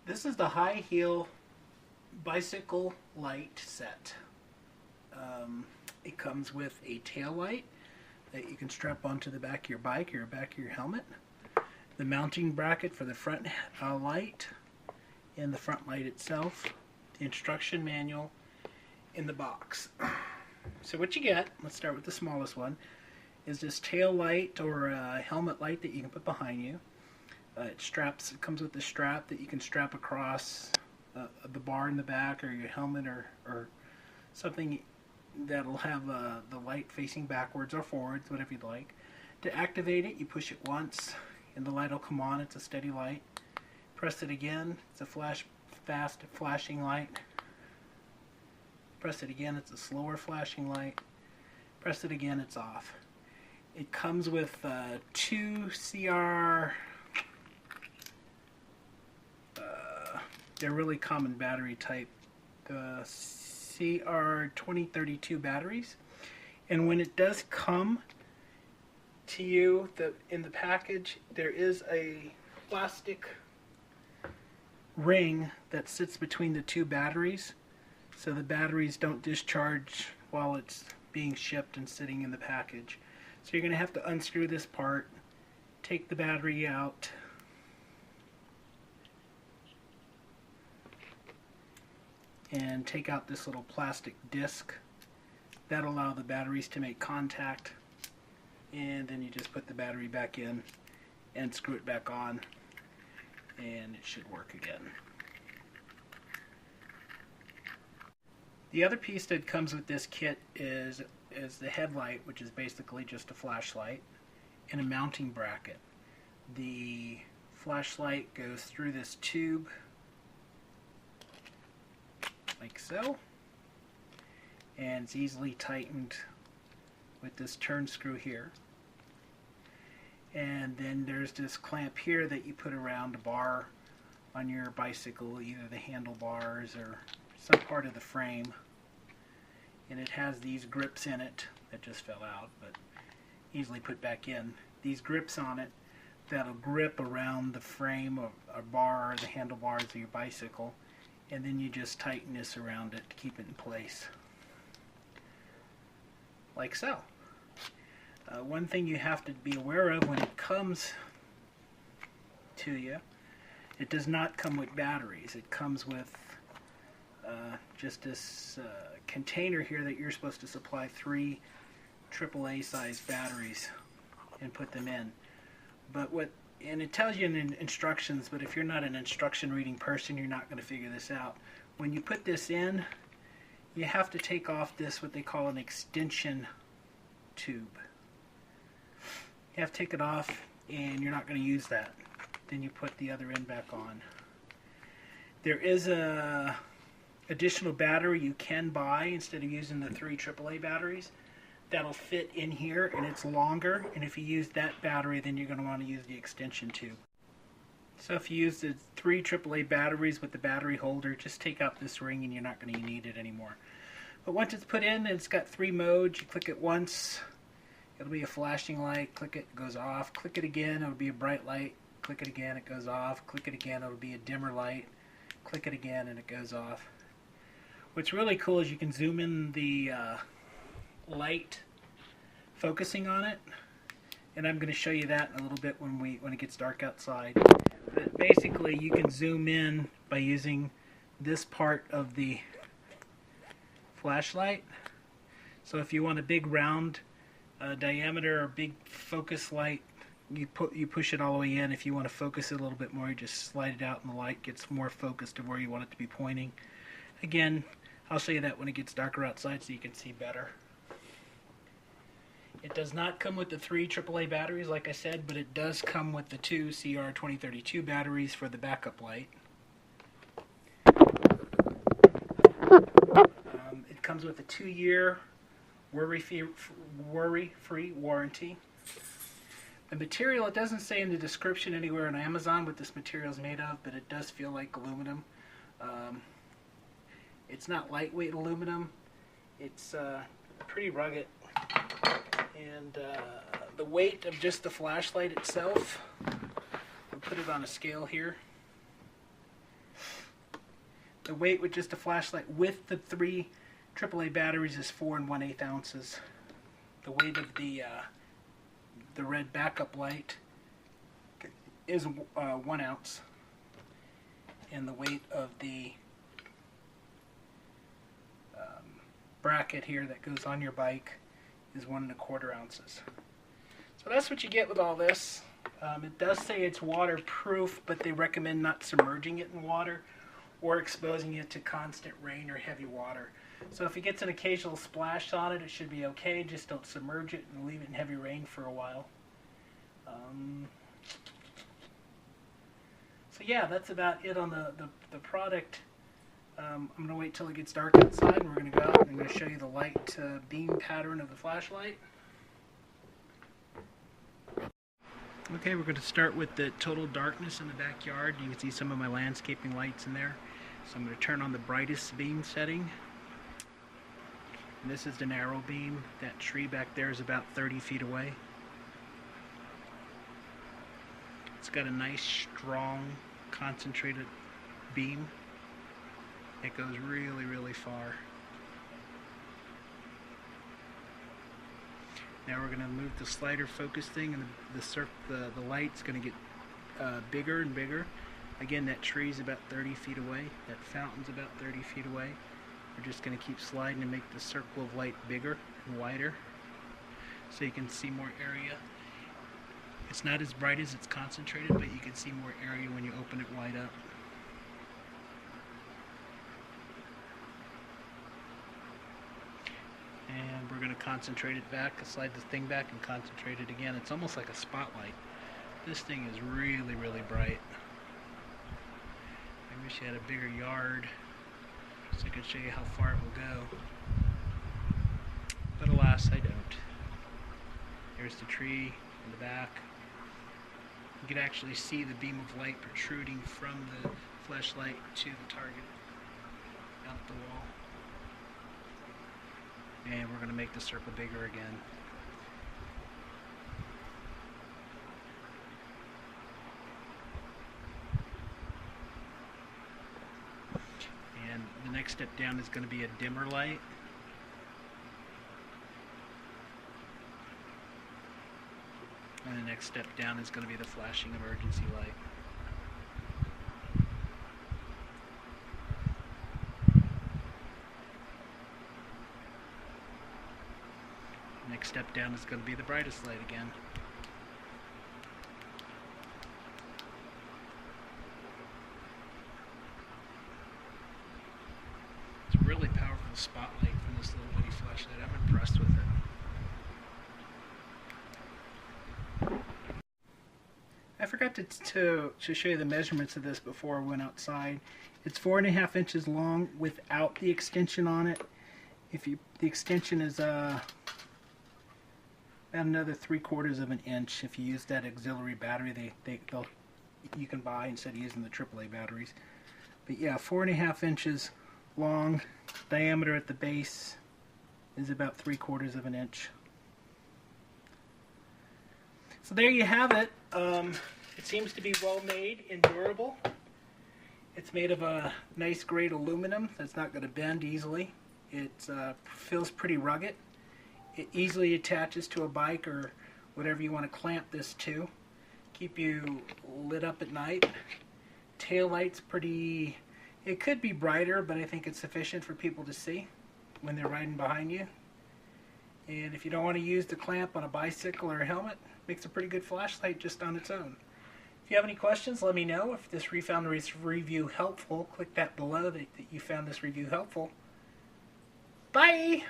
This is the HiHill bicycle light set. It comes with a tail light that you can strap onto the back of your bike or back of your helmet. The mounting bracket for the front light and the front light itself. The instruction manual in the box. So what you get, let's start with the smallest one, is this tail light or helmet light that you can put behind you. It comes with a strap that you can strap across the bar in the back or your helmet or something that'll have the light facing backwards or forwards, whatever you'd like. To activate it, you push it once and the light will come on. It's a steady light. Press it again, it's a fast flashing light. Press it again, it's a slower flashing light. Press it again, it's off. It comes with two CR, they're really common battery type, CR 2032 batteries. And when it does come to you in the package, there is a plastic ring that sits between the two batteries, so the batteries don't discharge while it's being shipped and sitting in the package. So you're going to have to unscrew this part, take the battery out, and take out this little plastic disc. That'll allow the batteries to make contact, and then you just put the battery back in and screw it back on, and it should work again. The other piece that comes with this kit is the headlight, which is basically just a flashlight, and a mounting bracket. The flashlight goes through this tube like so, and it's easily tightened with this turn screw here. And then there's this clamp here that you put around a bar on your bicycle, either the handlebars or some part of the frame. And it has these grips in it that just fell out, but easily put back in. These grips on it that'll grip around the frame of a bar or the handlebars of your bicycle, and then you just tighten this around it to keep it in place. Like so. One thing you have to be aware of when it comes to you, it does not come with batteries. It comes with just this container here that you're supposed to supply 3 AAA size batteries and put them in. And it tells you in instructions, but if you're not an instruction reading person, you're not going to figure this out. When you put this in, you have to take off this, what they call an extension tube. You have to take it off, and you're not going to use that. Then you put the other end back on. There is a additional battery you can buy instead of using the 3 AAA batteries. That'll fit in here, and it's longer, and if you use that battery, then you're going to want to use the extension tube. So if you use the 3 AAA batteries with the battery holder, just take out this ring and you're not going to need it anymore. But once it's put in, it's got 3 modes. You click it once, it'll be a flashing light. Click it, it goes off. Click it again, it'll be a bright light. Click it again, it goes off. Click it again, it'll be a dimmer light. Click it again, and it goes off. What's really cool is you can zoom in the light focusing on it, and I'm going to show you that in a little bit when it gets dark outside. But basically you can zoom in by using this part of the flashlight. So if you want a big round diameter or big focus light, you push it all the way in. If you want to focus it a little bit more, you just slide it out and the light gets more focused to where you want it to be pointing. Again, I'll show you that when it gets darker outside so you can see better. It does not come with the 3 AAA batteries, like I said, but it does come with the 2 CR 2032 batteries for the backup light. It comes with a 2-year worry-free warranty. The material, it doesn't say in the description anywhere on Amazon what this material is made of, but it does feel like aluminum. It's not lightweight aluminum. It's pretty rugged. And the weight of just the flashlight itself, I'll put it on a scale here. The weight with just a flashlight with the 3 AAA batteries is 4 1/8 ounces. The weight of the red backup light is 1 ounce, and the weight of the bracket here that goes on your bike is 1 1/4 ounces. So that's what you get with all this. It does say it's waterproof, but they recommend not submerging it in water or exposing it to constant rain or heavy water. So if it gets an occasional splash on it, it should be okay. Just don't submerge it and leave it in heavy rain for a while. So yeah, that's about it on the product. I'm going to wait till it gets dark outside, and we're going to go out and I'm going to show you the light beam pattern of the flashlight. Okay, we're going to start with the total darkness in the backyard. You can see some of my landscaping lights in there. So I'm going to turn on the brightest beam setting. And this is the narrow beam. That tree back there is about 30 feet away. It's got a nice, strong, concentrated beam. It goes really, really far. Now we're going to move the slider focus thing, and the light's going to get bigger and bigger. Again, that tree's about 30 feet away. That fountain's about 30 feet away. We're just going to keep sliding and make the circle of light bigger and wider so you can see more area. It's not as bright as it's concentrated, but you can see more area when you open it wide up. And we're going to concentrate it back, slide the thing back and concentrate it again. It's almost like a spotlight. This thing is really, really bright. I wish you had a bigger yard so I could show you how far it will go. But alas, I don't. There's the tree in the back. You can actually see the beam of light protruding from the flashlight to the target out the wall. And we're going to make the circle bigger again. And the next step down is going to be a dimmer light. And the next step down is going to be the flashing emergency light. Next step down is going to be the brightest light again. It's a really powerful spotlight from this little bitty flashlight. I'm impressed with it. I forgot to show you the measurements of this before I went outside. It's 4.5 inches long without the extension on it. The extension is about another 3/4 of an inch if you use that auxiliary battery you can buy instead of using the AAA batteries. But yeah, 4.5 inches long. Diameter at the base is about 3/4 of an inch. So there you have it. It seems to be well made and durable. It's made of a nice grade aluminum that's not going to bend easily. It feels pretty rugged. It easily attaches to a bike or whatever you want to clamp this to. Keep you lit up at night. Tail light's pretty, it could be brighter, but I think it's sufficient for people to see when they're riding behind you. And if you don't want to use the clamp on a bicycle or a helmet, it makes a pretty good flashlight just on its own. If you have any questions, let me know. If this found this review helpful, click that below that you found this review helpful. Bye!